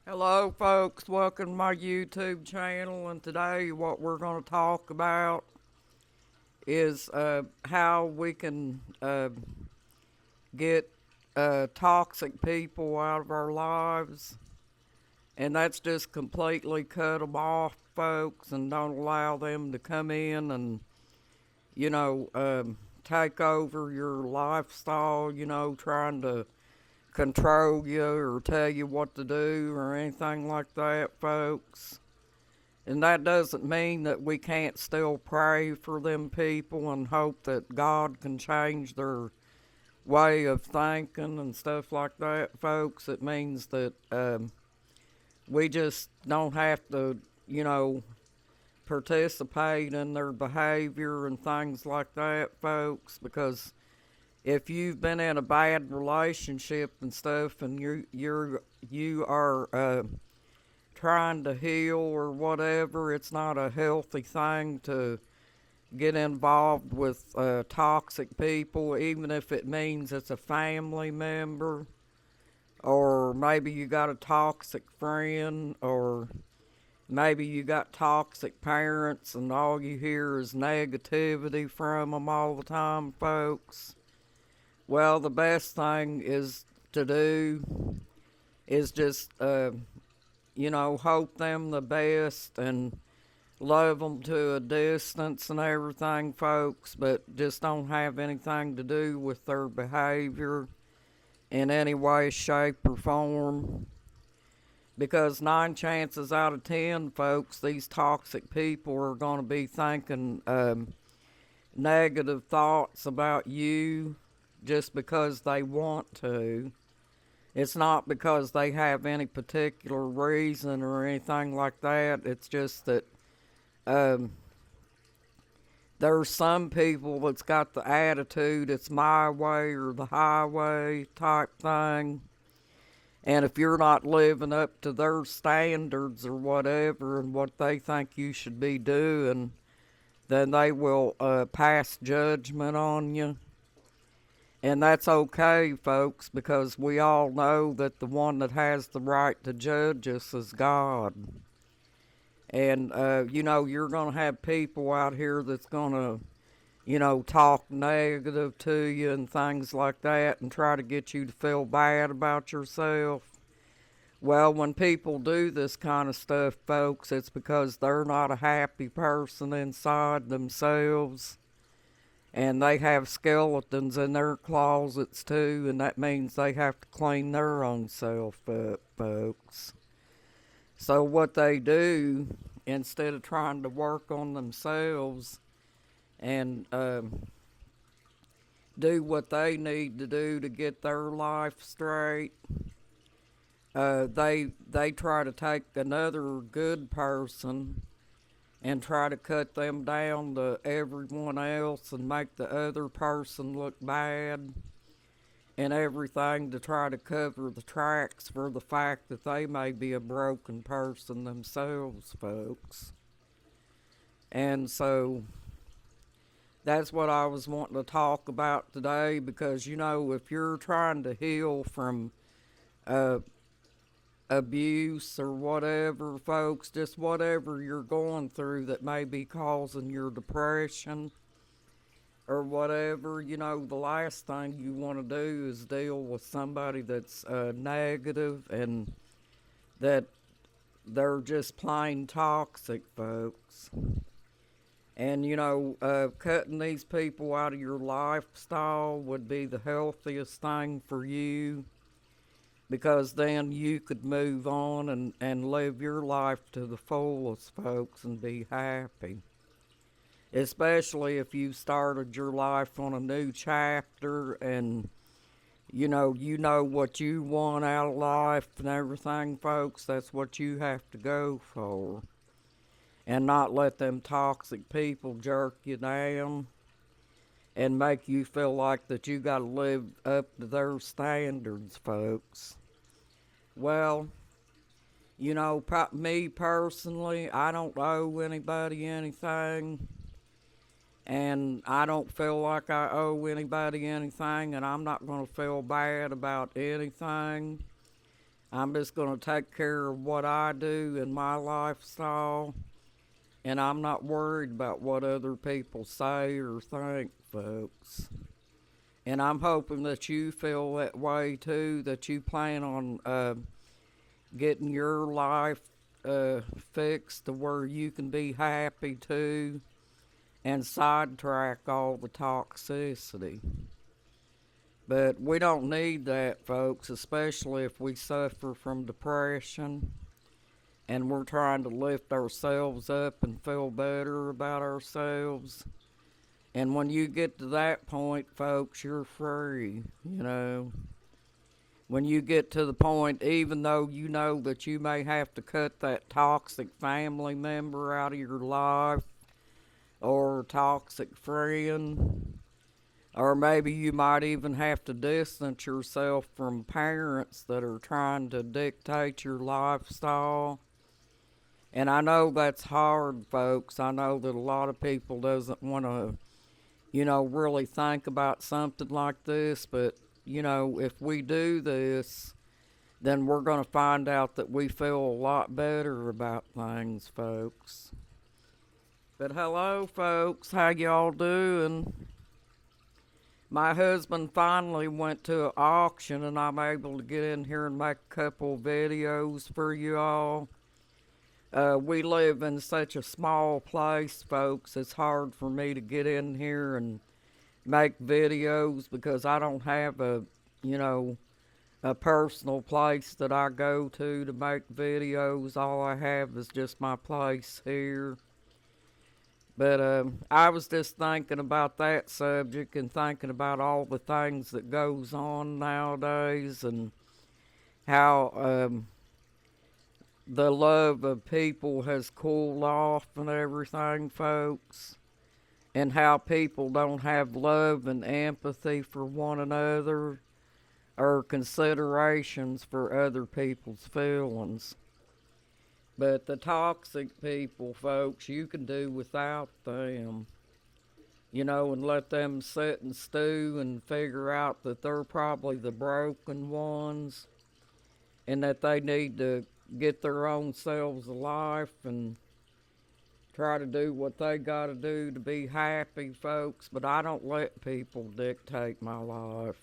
Hello, folks. Welcome to my YouTube channel. And today, what we're going to talk about is how we can get toxic people out of our lives. And that's just completely cut them off, folks, and don't allow them to come in and, you know, take over your lifestyle, trying to control you or tell you what to do or anything like that, folks. And that doesn't mean that we can't still pray for them people and hope that God can change their way of thinking and stuff like that, folks. It means that we just don't have to, you know, participate in their behavior and things like that, folks, because if you've been in a bad relationship and stuff and you are trying to heal or whatever, it's not a healthy thing to get involved with toxic people, even if it means it's a family member, or maybe you got a toxic friend, or maybe you got toxic parents and all you hear is negativity from them all the time, folks. Well, the best thing is to do is just, hope them the best and love them to a distance and everything, folks, but just don't have anything to do with their behavior in any way, shape, or form. Because 9 chances out of 10, folks, these toxic people are going to be thinking negative thoughts about you just because they want to. It's not because they have any particular reason or anything like that. It's just that um, there's some people that's got the attitude it's my way or the highway type thing. And if you're not living up to their standards or whatever and what they think you should be doing, then they will pass judgment on you. And that's okay, folks, because we all know that the one that has the right to judge us is God. And, you're going to have people out here that's going to, talk negative to you and things like that and try to get you to feel bad about yourself. Well, when people do this kind of stuff, folks, it's because they're not a happy person inside themselves. And they have skeletons in their closets too, and that means they have to clean their own self up, folks. So, what they do, instead of trying to work on themselves and do what they need to do to get their life straight, they try to take another good person and try to cut them down to everyone else and make the other person look bad and everything to try to cover the tracks for the fact that they may be a broken person themselves, folks. And so that's what I was wanting to talk about today because, if you're trying to heal from uh, abuse or whatever, folks, just whatever you're going through that may be causing your depression or whatever, the last thing you want to do is deal with somebody that's negative and that they're just plain toxic, folks. And, cutting these people out of your lifestyle would be the healthiest thing for you because then you could move on and live your life to the fullest, folks, and be happy. Especially if you started your life on a new chapter and you know what you want out of life and everything, folks. That's what you have to go for. And not let them toxic people jerk you down and make you feel like that you got to live up to their standards, folks. Well, me personally, I don't owe anybody anything, and I don't feel like I owe anybody anything, and I'm not going to feel bad about anything. I'm just going to take care of what I do in my lifestyle, and I'm not worried about what other people say or think, folks. And I'm hoping that you feel that way too, that you plan on getting your life fixed to where you can be happy too and sidetrack all the toxicity. But we don't need that, folks, especially if we suffer from depression and we're trying to lift ourselves up and feel better about ourselves. And when you get to that point, folks, you're free, you know. When you get to the point, even though you know that you may have to cut that toxic family member out of your life or toxic friend, or maybe you might even have to distance yourself from parents that are trying to dictate your lifestyle. And I know that's hard, folks. I know that a lot of people doesn't want to, really think about something like this, but if we do this, then we're going to find out that we feel a lot better about things, folks. But hello, folks. How y'all doing? My husband finally went to an auction, and I'm able to get in here and make a couple videos for you all. We live in such a small place, folks. It's hard for me to get in here and make videos because I don't have a personal place that I go to make videos. All I have is just my place here. But I was just thinking about that subject and thinking about all the things that goes on nowadays and how the love of people has cooled off and everything, folks. And how people don't have love and empathy for one another or considerations for other people's feelings. But the toxic people, folks, you can do without them, and let them sit and stew and figure out that they're probably the broken ones and that they need to get their own selves a life and try to do what they got to do to be happy, folks. But I don't let people dictate my life.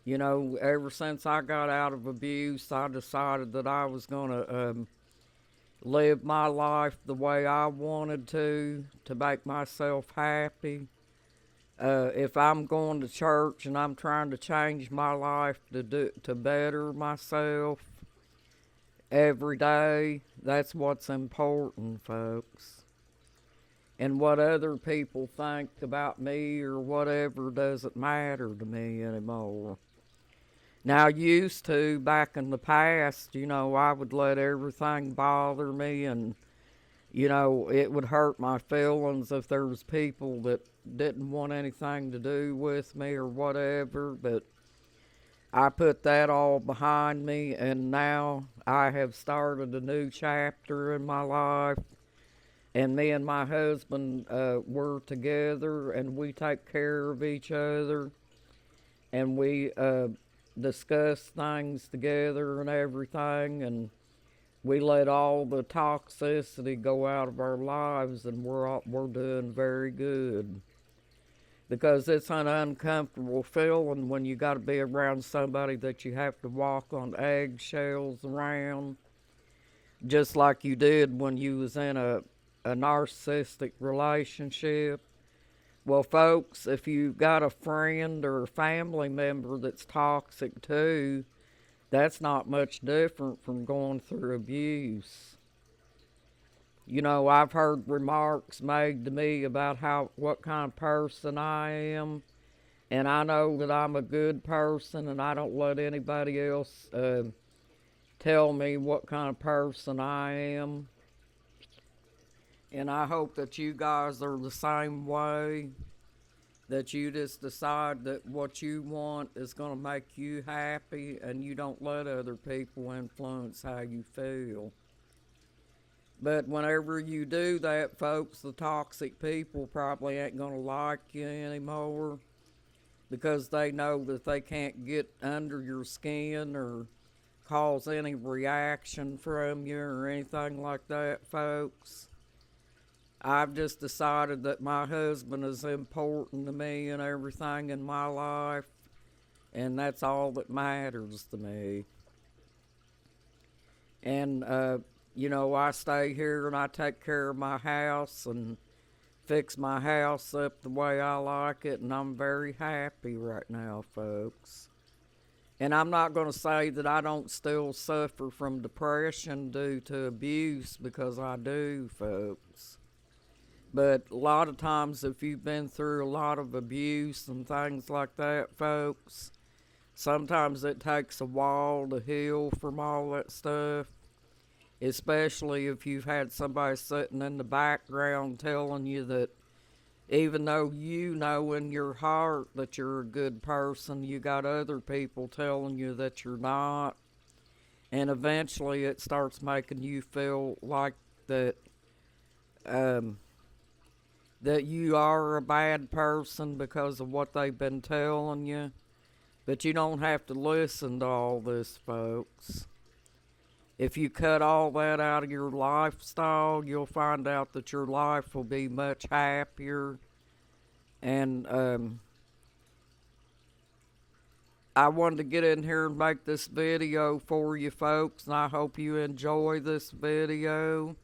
Ever since I got out of abuse, I decided that I was going to live my life the way I wanted to make myself happy. If I'm going to church and I'm trying to change my life to better myself every day, that's what's important, folks. And what other people think about me or whatever doesn't matter to me anymore. Now, used to, back in the past, I would let everything bother me and, it would hurt my feelings if there was people that didn't want anything to do with me or whatever, but I put that all behind me, and now I have started a new chapter in my life, and me and my husband, we're together, and we take care of each other, and we, discuss things together and everything, and we let all the toxicity go out of our lives, and we're doing very good. Because it's an uncomfortable feeling when you got to be around somebody that you have to walk on eggshells around, just like you did when you was in a narcissistic relationship. Well, folks, if you've got a friend or a family member that's toxic too, that's not much different from going through abuse. I've heard remarks made to me about what kind of person I am, and I know that I'm a good person, and I don't let anybody else tell me what kind of person I am. And I hope that you guys are the same way, that you just decide that what you want is going to make you happy and you don't let other people influence how you feel. But whenever you do that, folks, the toxic people probably ain't going to like you anymore because they know that they can't get under your skin or cause any reaction from you or anything like that, folks. I've just decided that my husband is important to me and everything in my life, and that's all that matters to me. And, I stay here and I take care of my house and fix my house up the way I like it, and I'm very happy right now, folks. And I'm not going to say that I don't still suffer from depression due to abuse, because I do, folks. But a lot of times, if you've been through a lot of abuse and things like that, folks, sometimes it takes a while to heal from all that stuff. Especially if you've had somebody sitting in the background telling you that even though you know in your heart that you're a good person, you got other people telling you that you're not. And eventually it starts making you feel like um, that you are a bad person because of what they've been telling you. But you don't have to listen to all this, folks. If you cut all that out of your lifestyle, you'll find out that your life will be much happier. And I wanted to get in here and make this video for you folks, and I hope you enjoy this video.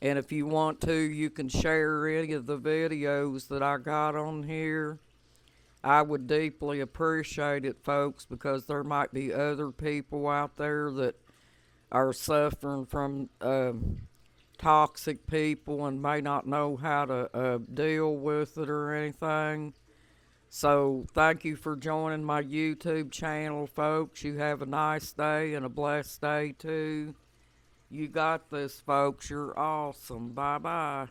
And if you want to, you can share any of the videos that I got on here. I would deeply appreciate it, folks, because there might be other people out there that are suffering from toxic people and may not know how to deal with it or anything. So thank you for joining my YouTube channel, folks. You have a nice day and a blessed day too. You got this, folks. You're awesome. Bye-bye.